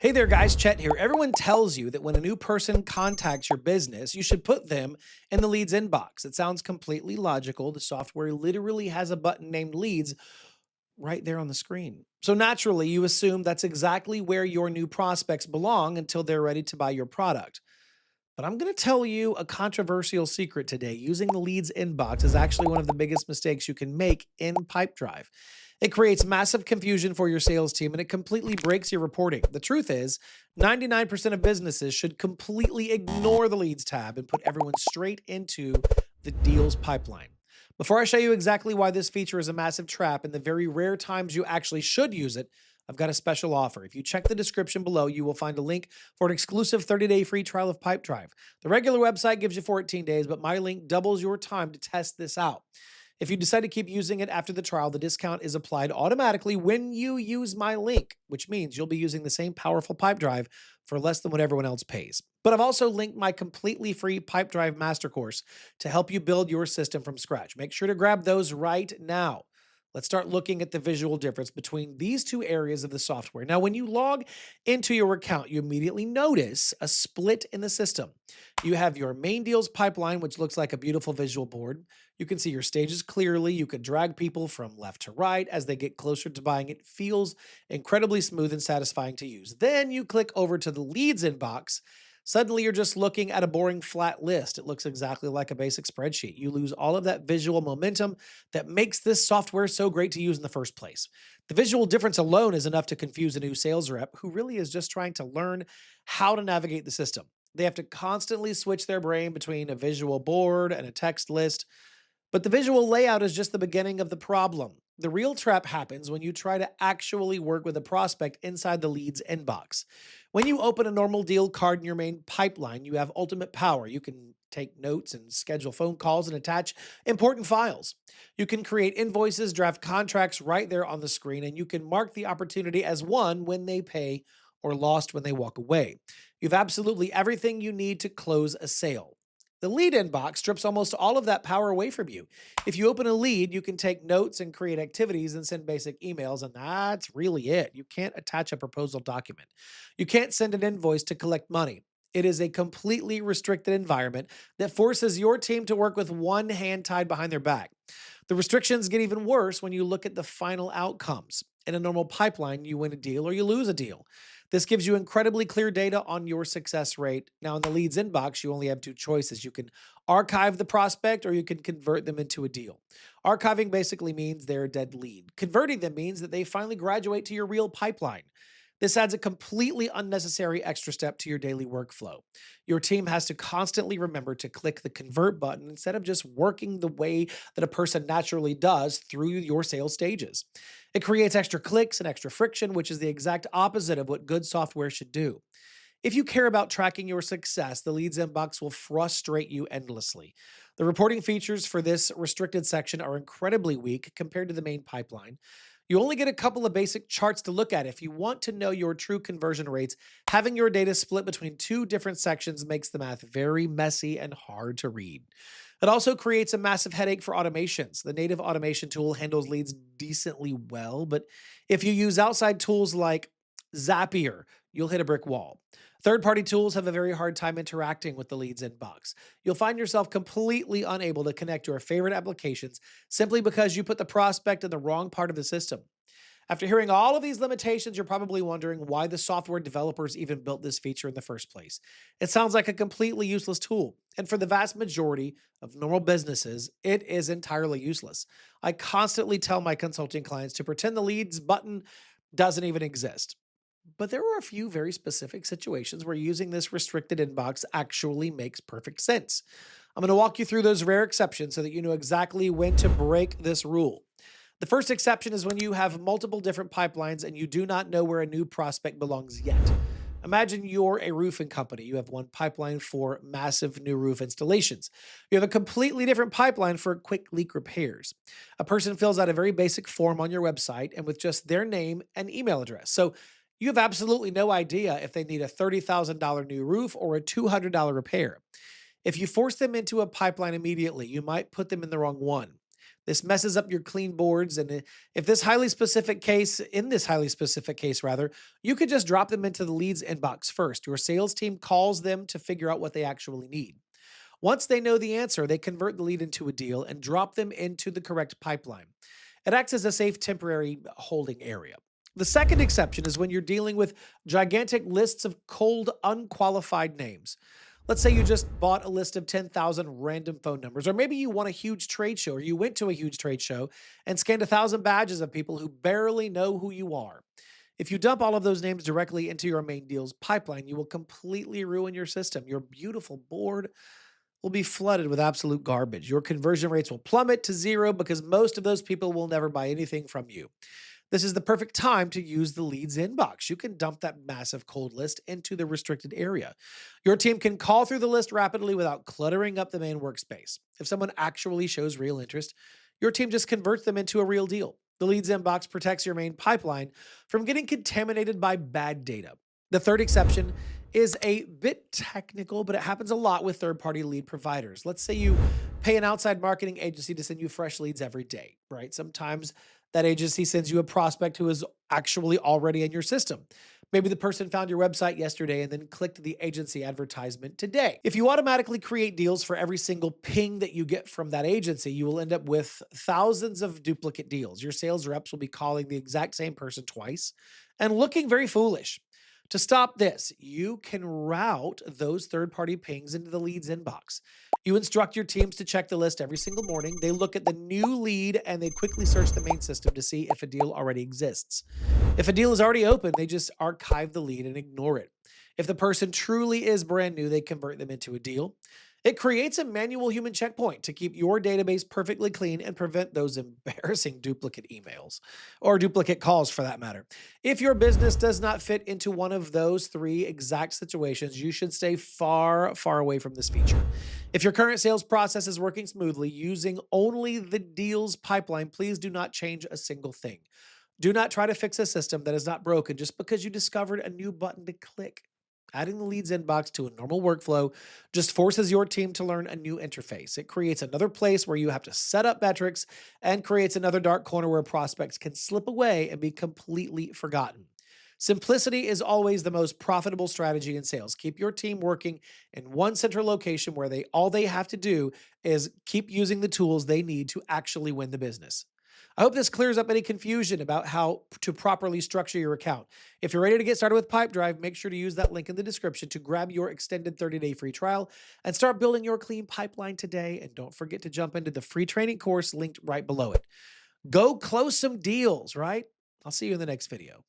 Hey there, guys. Chet here. Everyone tells you that when a new person contacts your business, you should put them in the leads inbox. It sounds completely logical. The software literally has a button named leads right there on the screen. So naturally, you assume that's exactly where your new prospects belong until they're ready to buy your product. But I'm going to tell you a controversial secret today. Using the leads inbox is actually one of the biggest mistakes you can make in Pipedrive. It creates massive confusion for your sales team and it completely breaks your reporting. The truth is, 99% of businesses should completely ignore the leads tab and put everyone straight into the deals pipeline. Before I show you exactly why this feature is a massive trap and the very rare times you actually should use it, I've got a special offer. If you check the description below, you will find a link for an exclusive 30-day free trial of Pipedrive. The regular website gives you 14 days, but my link doubles your time to test this out. If you decide to keep using it after the trial, the discount is applied automatically when you use my link, which means you'll be using the same powerful Pipedrive for less than what everyone else pays. But I've also linked my completely free Pipedrive Master Course to help you build your system from scratch. Make sure to grab those right now. Let's start looking at the visual difference between these two areas of the software. Now, when you log into your account, you immediately notice a split in the system. You have your main deals pipeline, which looks like a beautiful visual board. You can see your stages clearly. You can drag people from left to right as they get closer to buying. It feels incredibly smooth and satisfying to use. Then you click over to the leads inbox. Suddenly, you're just looking at a boring flat list. It looks exactly like a basic spreadsheet. You lose all of that visual momentum that makes this software so great to use in the first place. The visual difference alone is enough to confuse a new sales rep who really is just trying to learn how to navigate the system. They have to constantly switch their brain between a visual board and a text list. But the visual layout is just the beginning of the problem. The real trap happens when you try to actually work with a prospect inside the leads inbox. When you open a normal deal card in your main pipeline, you have ultimate power. You can take notes and schedule phone calls and attach important files. You can create invoices, draft contracts right there on the screen, and you can mark the opportunity as won when they pay or lost when they walk away. You have absolutely everything you need to close a sale. The lead inbox strips almost all of that power away from you. If you open a lead, you can take notes and create activities and send basic emails, and that's really it. You can't attach a proposal document. You can't send an invoice to collect money. It is a completely restricted environment that forces your team to work with one hand tied behind their back. The restrictions get even worse when you look at the final outcomes. In a normal pipeline, you win a deal or you lose a deal. This gives you incredibly clear data on your success rate. Now, in the leads inbox, you only have two choices. You can archive the prospect or you can convert them into a deal. Archiving basically means they're a dead lead. Converting them means that they finally graduate to your real pipeline. This adds a completely unnecessary extra step to your daily workflow. Your team has to constantly remember to click the convert button instead of just working the way that a person naturally does through your sales stages. It creates extra clicks and extra friction, which is the exact opposite of what good software should do. If you care about tracking your success, the leads inbox will frustrate you endlessly. The reporting features for this restricted section are incredibly weak compared to the main pipeline. You only get a couple of basic charts to look at. If you want to know your true conversion rates, having your data split between two different sections makes the math very messy and hard to read. It also creates a massive headache for automations. The native automation tool handles leads decently well, but if you use outside tools like Zapier, you'll hit a brick wall. Third-party tools have a very hard time interacting with the leads inbox. You'll find yourself completely unable to connect your favorite applications simply because you put the prospect in the wrong part of the system. After hearing all of these limitations, you're probably wondering why the software developers even built this feature in the first place. It sounds like a completely useless tool, and for the vast majority of normal businesses, it is entirely useless. I constantly tell my consulting clients to pretend the leads button doesn't even exist. But there are a few very specific situations where using this restricted inbox actually makes perfect sense. I'm going to walk you through those rare exceptions so that you know exactly when to break this rule. The first exception is when you have multiple different pipelines and you do not know where a new prospect belongs yet. Imagine you're a roofing company. You have one pipeline for massive new roof installations. You have a completely different pipeline for quick leak repairs. A person fills out a very basic form on your website and with just their name and email address. So you have absolutely no idea if they need a $30,000 new roof or a $200 repair. If you force them into a pipeline immediately, you might put them in the wrong one. This messes up your clean boards. And if this highly specific case, in this highly specific case, rather, you could just drop them into the leads inbox first. Your sales team calls them to figure out what they actually need. Once they know the answer, they convert the lead into a deal and drop them into the correct pipeline. It acts as a safe temporary holding area. The second exception is when you're dealing with gigantic lists of cold, unqualified names. Let's say you just bought a list of 10,000 random phone numbers, or maybe you won a huge trade show, or you went to a huge trade show and scanned 1,000 badges of people who barely know who you are. If you dump all of those names directly into your main deals pipeline, you will completely ruin your system. Your beautiful board will be flooded with absolute garbage. Your conversion rates will plummet to zero because most of those people will never buy anything from you. This is the perfect time to use the leads inbox. You can dump that massive cold list into the restricted area. Your team can call through the list rapidly without cluttering up the main workspace. If someone actually shows real interest, your team just converts them into a real deal. The leads inbox protects your main pipeline from getting contaminated by bad data. The third exception is a bit technical, but it happens a lot with third-party lead providers. Let's say you pay an outside marketing agency to send you fresh leads every day, right? Sometimes that agency sends you a prospect who is actually already in your system. Maybe the person found your website yesterday and then clicked the agency advertisement today. If you automatically create deals for every single ping that you get from that agency, you will end up with thousands of duplicate deals. Your sales reps will be calling the exact same person twice and looking very foolish. To stop this, you can route those third-party pings into the leads inbox. You instruct your teams to check the list every single morning. They look at the new lead and they quickly search the main system to see if a deal already exists. If a deal is already open, they just archive the lead and ignore it. If the person truly is brand new, they convert them into a deal. It creates a manual human checkpoint to keep your database perfectly clean and prevent those embarrassing duplicate emails or duplicate calls for that matter. If your business does not fit into one of those three exact situations, you should stay far, far away from this feature. If your current sales process is working smoothly using only the deals pipeline, please do not change a single thing. Do not try to fix a system that is not broken just because you discovered a new button to click. Adding the leads inbox to a normal workflow just forces your team to learn a new interface. It creates another place where you have to set up metrics and creates another dark corner where prospects can slip away and be completely forgotten. Simplicity is always the most profitable strategy in sales. Keep your team working in one central location where all they have to do is keep using the tools they need to actually win the business. I hope this clears up any confusion about how to properly structure your account. If you're ready to get started with Pipedrive, make sure to use that link in the description to grab your extended 30-day free trial and start building your clean pipeline today. And don't forget to jump into the free training course linked right below it. Go close some deals, right? I'll see you in the next video.